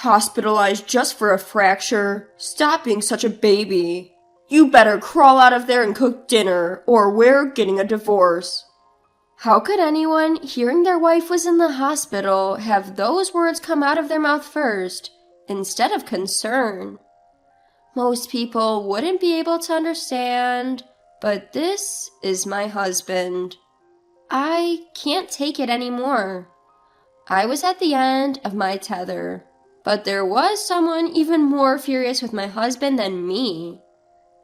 Hospitalized just for a fracture. Stop being such a baby. You better crawl out of there and cook dinner, or we're getting a divorce. How could anyone, hearing their wife was in the hospital, have those words come out of their mouth first, instead of concern? Most people wouldn't be able to understand, but this is my husband. I can't take it anymore. I was at the end of my tether, but there was someone even more furious with my husband than me.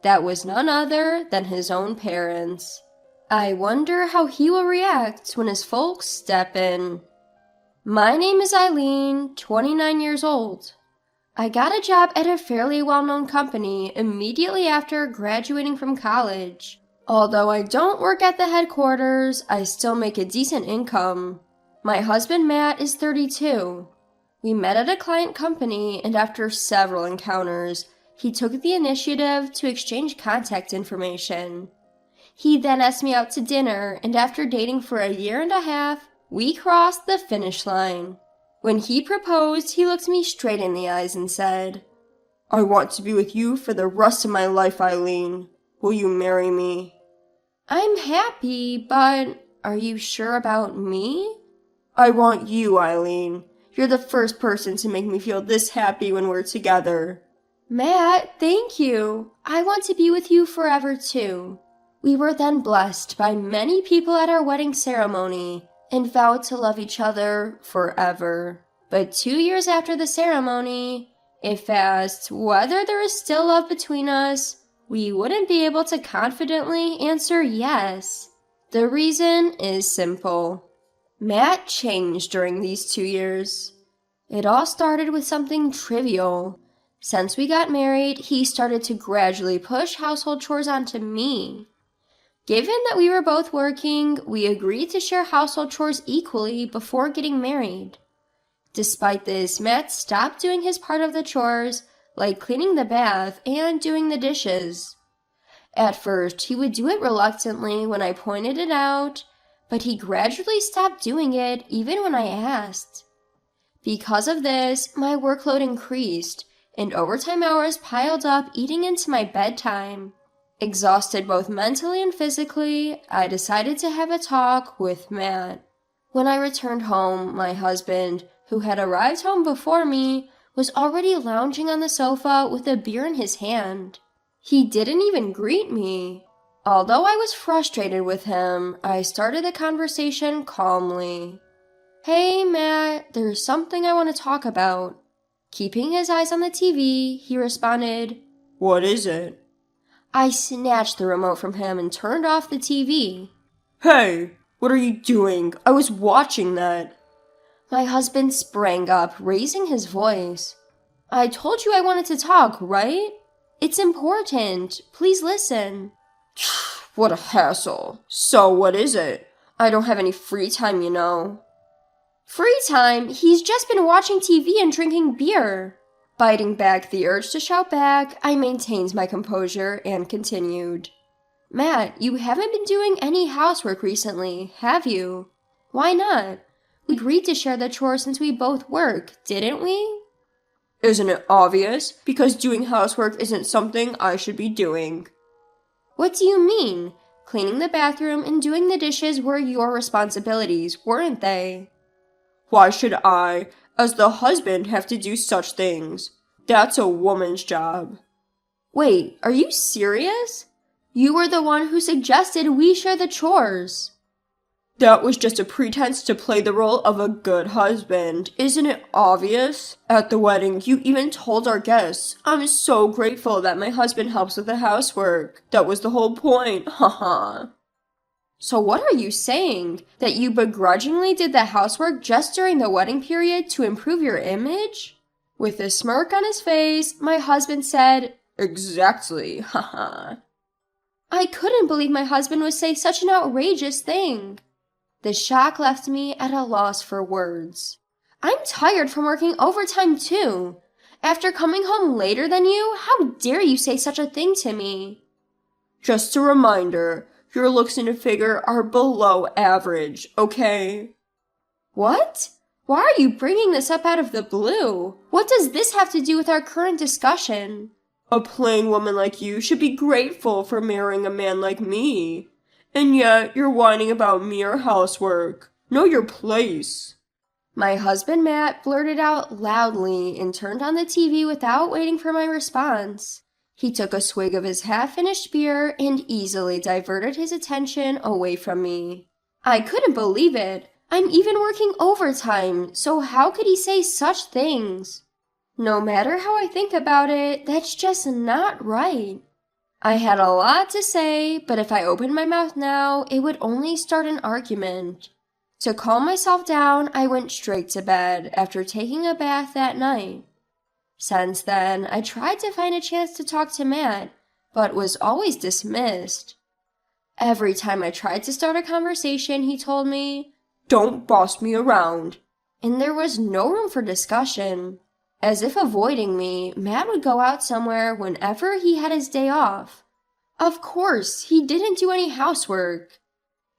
That was none other than his own parents. I wonder how he will react when his folks step in. My name is Eileen, 29 years old. I got a job at a fairly well-known company immediately after graduating from college. Although I don't work at the headquarters, I still make a decent income. My husband Matt is 32. We met at a client company, and after several encounters, he took the initiative to exchange contact information. He then asked me out to dinner, and after dating for a year and a half, we crossed the finish line. When he proposed, he looked me straight in the eyes and said, "I want to be with you for the rest of my life, Eileen. Will you marry me?" I'm happy, but are you sure about me? I want you, Eileen. You're the first person to make me feel this happy when we're together. Matt, thank you. I want to be with you forever, too. We were then blessed by many people at our wedding ceremony and vowed to love each other forever. But 2 years after the ceremony, if asked whether there is still love between us, we wouldn't be able to confidently answer yes. The reason is simple. Matt changed during these 2 years. It all started with something trivial. Since we got married, he started to gradually push household chores onto me. Given that we were both working, we agreed to share household chores equally before getting married. Despite this, Matt stopped doing his part of the chores, like cleaning the bath and doing the dishes. At first, he would do it reluctantly when I pointed it out, but he gradually stopped doing it even when I asked. Because of this, my workload increased, and overtime hours piled up, eating into my bedtime. Exhausted both mentally and physically, I decided to have a talk with Matt. When I returned home, my husband, who had arrived home before me, was already lounging on the sofa with a beer in his hand. He didn't even greet me. Although I was frustrated with him, I started the conversation calmly. Hey, Matt, there's something I want to talk about. Keeping his eyes on the TV, he responded, What is it? I snatched the remote from him and turned off the TV. Hey, what are you doing? I was watching that. My husband sprang up, raising his voice. I told you I wanted to talk, right? It's important. Please listen. What a hassle. So what is it? I don't have any free time, you know. Free time? He's just been watching TV and drinking beer. Biting back the urge to shout back, I maintained my composure and continued. Matt, you haven't been doing any housework recently, have you? Why not? We agreed to share the chores since we both work, didn't we? Isn't it obvious? Because doing housework isn't something I should be doing. What do you mean? Cleaning the bathroom and doing the dishes were your responsibilities, weren't they? Why should I, as the husband, have to do such things? That's a woman's job. Wait, are you serious? You were the one who suggested we share the chores. That was just a pretense to play the role of a good husband. Isn't it obvious? At the wedding, you even told our guests, I'm so grateful that my husband helps with the housework. That was the whole point, haha. So what are you saying? That you begrudgingly did the housework just during the wedding period to improve your image? With a smirk on his face, my husband said, Exactly, haha. I couldn't believe my husband would say such an outrageous thing. The shock left me at a loss for words. I'm tired from working overtime too. After coming home later than you, how dare you say such a thing to me? Just a reminder, your looks and figure are below average, okay? What? Why are you bringing this up out of the blue? What does this have to do with our current discussion? A plain woman like you should be grateful for marrying a man like me. And yet, you're whining about mere housework. Know your place. My husband Matt blurted out loudly and turned on the TV without waiting for my response. He took a swig of his half-finished beer and easily diverted his attention away from me. I couldn't believe it. I'm even working overtime, so how could he say such things? No matter how I think about it, that's just not right. I had a lot to say, but if I opened my mouth now, it would only start an argument. To calm myself down, I went straight to bed after taking a bath that night. Since then, I tried to find a chance to talk to Matt, but was always dismissed. Every time I tried to start a conversation, he told me, "Don't boss me around." And there was no room for discussion. As if avoiding me, Matt would go out somewhere whenever he had his day off. Of course, he didn't do any housework.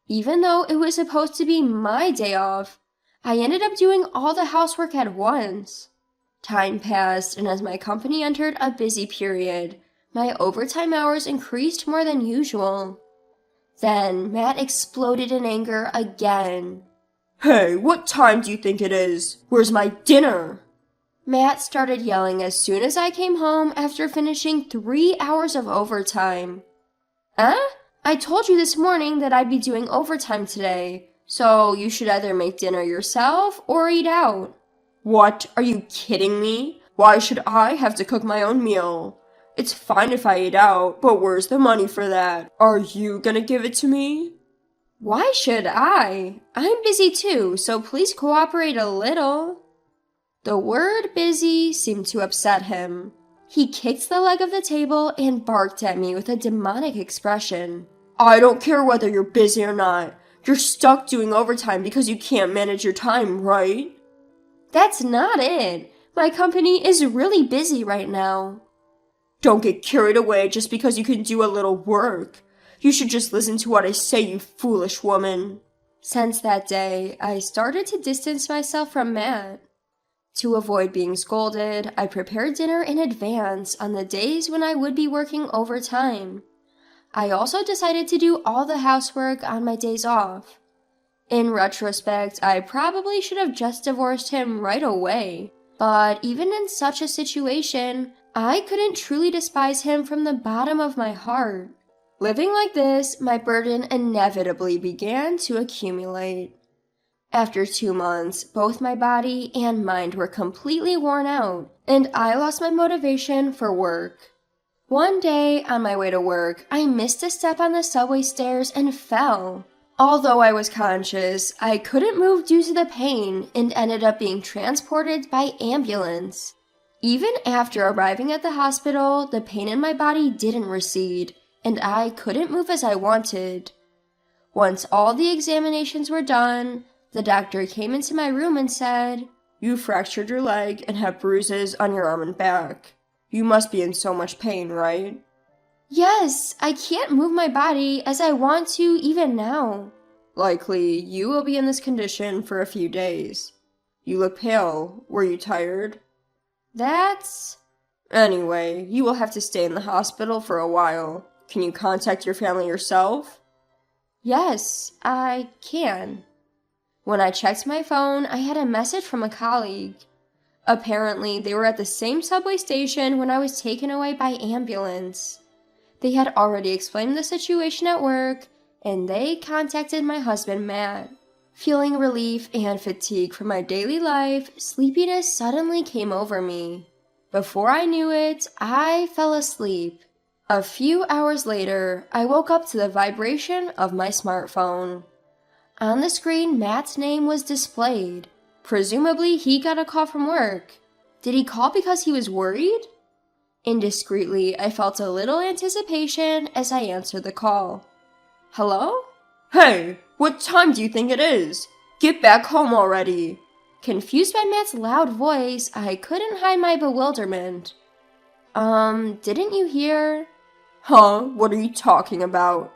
Even though it was supposed to be my day off, I ended up doing all the housework at once. Time passed, and as my company entered a busy period, my overtime hours increased more than usual. Then Matt exploded in anger again. "Hey, what time do you think it is? Where's my dinner?" Matt started yelling as soon as I came home after finishing 3 hours of overtime. I told you this morning that I'd be doing overtime today, so you should either make dinner yourself or eat out. What? Are you kidding me? Why should I have to cook my own meal? It's fine if I eat out, but where's the money for that? Are you gonna give it to me? Why should I? I'm busy too, so please cooperate a little. The word busy seemed to upset him. He kicked the leg of the table and barked at me with a demonic expression. "I don't care whether you're busy or not. You're stuck doing overtime because you can't manage your time, right?" That's not it. My company is really busy right now. Don't get carried away just because you can do a little work. You should just listen to what I say, you foolish woman. Since that day, I started to distance myself from Matt. To avoid being scolded, I prepared dinner in advance on the days when I would be working overtime. I also decided to do all the housework on my days off. In retrospect, I probably should have just divorced him right away. But even in such a situation, I couldn't truly despise him from the bottom of my heart. Living like this, my burden inevitably began to accumulate. After 2 months, both my body and mind were completely worn out, and I lost my motivation for work. One day, on my way to work, I missed a step on the subway stairs and fell. Although I was conscious, I couldn't move due to the pain and ended up being transported by ambulance. Even after arriving at the hospital, the pain in my body didn't recede, and I couldn't move as I wanted. Once all the examinations were done, the doctor came into my room and said, "You fractured your leg and have bruises on your arm and back. You must be in so much pain, right?" Yes, I can't move my body as I want to even now. Likely, you will be in this condition for a few days. You look pale. Were you tired? Anyway, you will have to stay in the hospital for a while. Can you contact your family yourself? Yes, I can. When I checked my phone, I had a message from a colleague. Apparently, they were at the same subway station when I was taken away by ambulance. They had already explained the situation at work, and they contacted my husband, Matt. Feeling relief and fatigue from my daily life, sleepiness suddenly came over me. Before I knew it, I fell asleep. A few hours later, I woke up to the vibration of my smartphone. On the screen, Matt's name was displayed. Presumably, he got a call from work. Did he call because he was worried? Indiscreetly, I felt a little anticipation as I answered the call. Hello? Hey, what time do you think it is? Get back home already. Confused by Matt's loud voice, I couldn't hide my bewilderment. Didn't you hear? Huh? What are you talking about?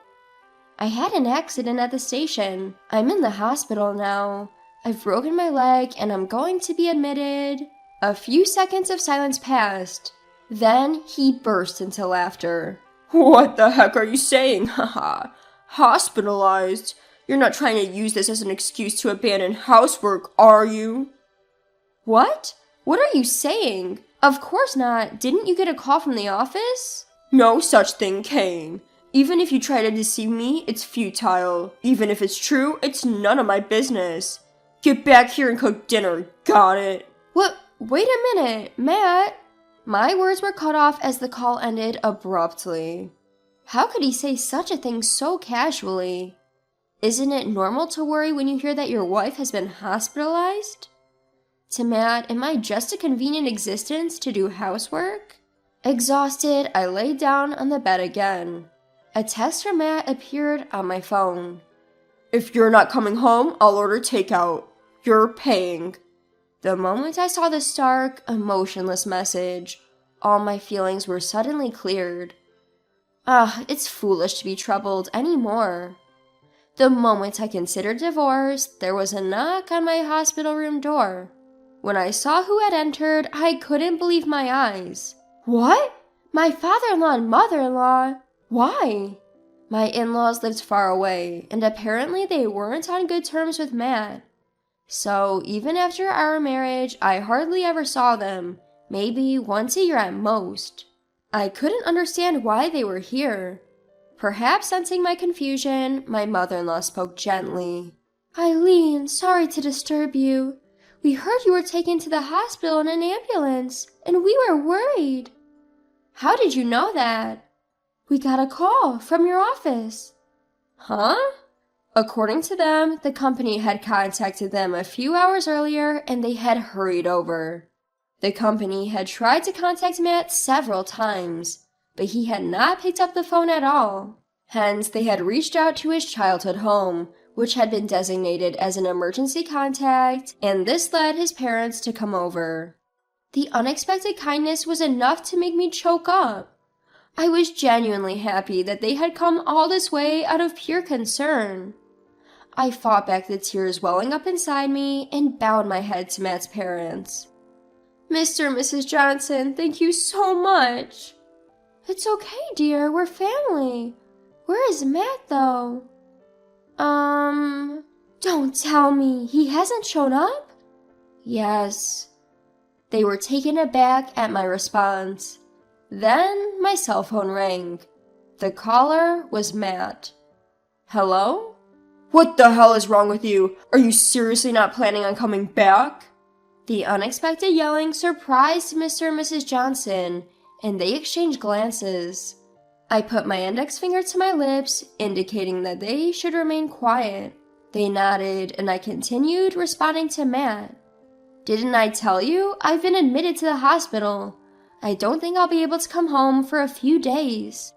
I had an accident at the station. I'm in the hospital now. I've broken my leg and I'm going to be admitted. A few seconds of silence passed. Then he burst into laughter. What the heck are you saying? Haha. Hospitalized? You're not trying to use this as an excuse to abandon housework, are you? What? What are you saying? Of course not. Didn't you get a call from the office? No such thing, Kane. Even if you try to deceive me, it's futile. Even if it's true, it's none of my business. Get back here and cook dinner, got it? What? Wait a minute, Matt. My words were cut off as the call ended abruptly. How could he say such a thing so casually? Isn't it normal to worry when you hear that your wife has been hospitalized? To Matt, am I just a convenient existence to do housework? Exhausted, I lay down on the bed again. A text from Matt appeared on my phone. If you're not coming home, I'll order takeout. You're paying. The moment I saw the stark, emotionless message, all my feelings were suddenly cleared. It's foolish to be troubled anymore. The moment I considered divorce, there was a knock on my hospital room door. When I saw who had entered, I couldn't believe my eyes. What? My father-in-law and mother-in-law? Why? My in-laws lived far away, and apparently they weren't on good terms with Matt. So even after our marriage, I hardly ever saw them, maybe once a year at most. I couldn't understand why they were here. Perhaps sensing my confusion, my mother-in-law spoke gently. Eileen, sorry to disturb you. We heard you were taken to the hospital in an ambulance, and we were worried. How did you know that? We got a call from your office. Huh? According to them, the company had contacted them a few hours earlier and they had hurried over. The company had tried to contact Matt several times, but he had not picked up the phone at all. Hence, they had reached out to his childhood home, which had been designated as an emergency contact, and this led his parents to come over. The unexpected kindness was enough to make me choke up. I was genuinely happy that they had come all this way out of pure concern. I fought back the tears welling up inside me and bowed my head to Matt's parents. Mr. and Mrs. Johnson, thank you so much. It's okay, dear, we're family. Where is Matt, though? Don't tell me, he hasn't shown up? Yes. They were taken aback at my response. Then my cell phone rang. The caller was Matt. Hello? What the hell is wrong with you? Are you seriously not planning on coming back? The unexpected yelling surprised Mr. and Mrs. Johnson, and they exchanged glances. I put my index finger to my lips, indicating that they should remain quiet. They nodded, and I continued responding to Matt. Didn't I tell you? I've been admitted to the hospital. I don't think I'll be able to come home for a few days.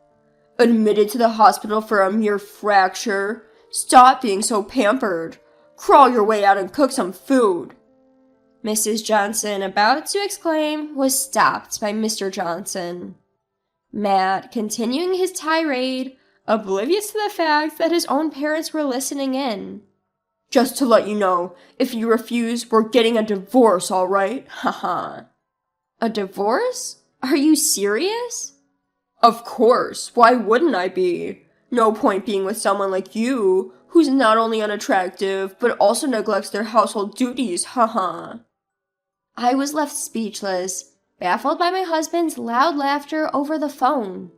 Admitted to the hospital for a mere fracture? Stop being so pampered. Crawl your way out and cook some food. Mrs. Johnson, about to exclaim, was stopped by Mr. Johnson. Matt, continuing his tirade, oblivious to the fact that his own parents were listening in. Just to let you know, if you refuse, we're getting a divorce, all right? Haha. A divorce? Are you serious? Of course. Why wouldn't I be? No point being with someone like you, who's not only unattractive, but also neglects their household duties, haha. I was left speechless, baffled by my husband's loud laughter over the phone.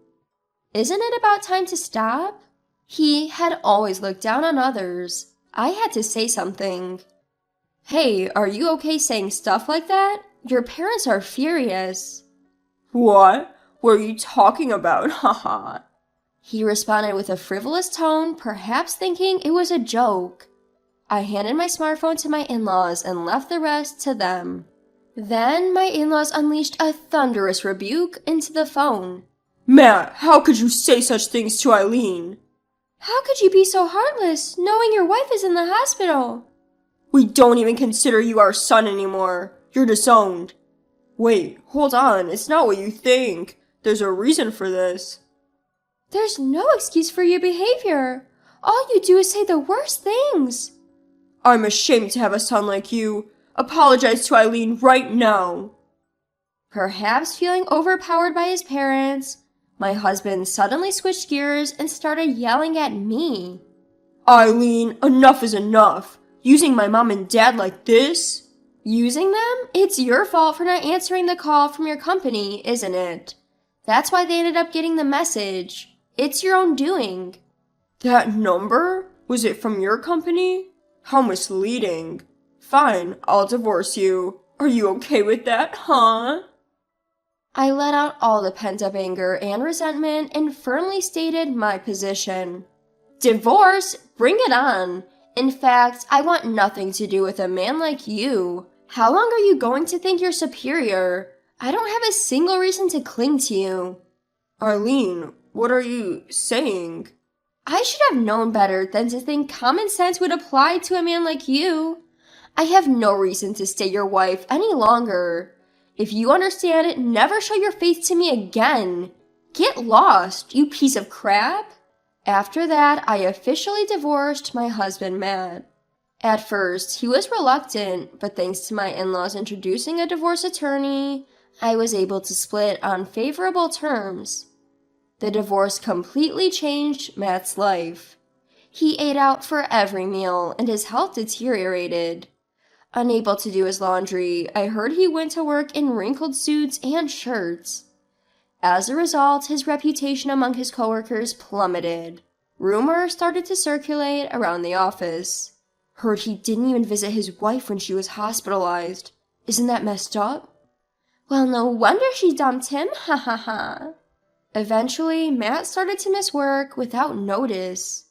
Isn't it about time to stop? He had always looked down on others. I had to say something. Hey, are you okay saying stuff like that? Your parents are furious. What? What are you talking about? Haha. He responded with a frivolous tone, perhaps thinking it was a joke. I handed my smartphone to my in-laws and left the rest to them. Then my in-laws unleashed a thunderous rebuke into the phone. Matt, how could you say such things to Eileen? How could you be so heartless, knowing your wife is in the hospital? We don't even consider you our son anymore. You're disowned. Wait, hold on, it's not what you think. There's a reason for this. There's no excuse for your behavior. All you do is say the worst things. I'm ashamed to have a son like you. Apologize to Eileen right now. Perhaps feeling overpowered by his parents, my husband suddenly switched gears and started yelling at me. Eileen, enough is enough. Using my mom and dad like this? Using them? It's your fault for not answering the call from your company, isn't it? That's why they ended up getting the message. It's your own doing. That number? Was it from your company? How misleading. Fine, I'll divorce you. Are you okay with that, huh? I let out all the pent-up anger and resentment and firmly stated my position. Divorce? Bring it on. In fact, I want nothing to do with a man like you. How long are you going to think you're superior? I don't have a single reason to cling to you. Eileen, what are you saying? I should have known better than to think common sense would apply to a man like you. I have no reason to stay your wife any longer. If you understand it, never show your face to me again. Get lost, you piece of crap. After that, I officially divorced my husband, Matt. At first, he was reluctant, but thanks to my in-laws introducing a divorce attorney, I was able to split on favorable terms. The divorce completely changed Matt's life. He ate out for every meal, and his health deteriorated. Unable to do his laundry, I heard he went to work in wrinkled suits and shirts. As a result, his reputation among his coworkers plummeted. Rumors started to circulate around the office. Heard he didn't even visit his wife when she was hospitalized. Isn't that messed up? Well, no wonder she dumped him, ha ha ha. Eventually, Matt started to miss work without notice.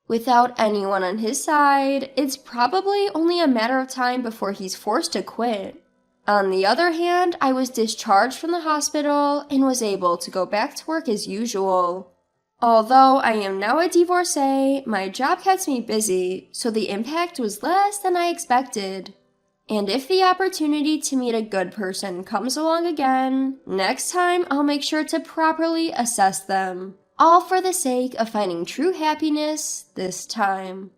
Without anyone on his side, it's probably only a matter of time before he's forced to quit. On the other hand, I was discharged from the hospital and was able to go back to work as usual. Although I am now a divorcee, my job kept me busy, so the impact was less than I expected. And if the opportunity to meet a good person comes along again, next time I'll make sure to properly assess them. All for the sake of finding true happiness this time.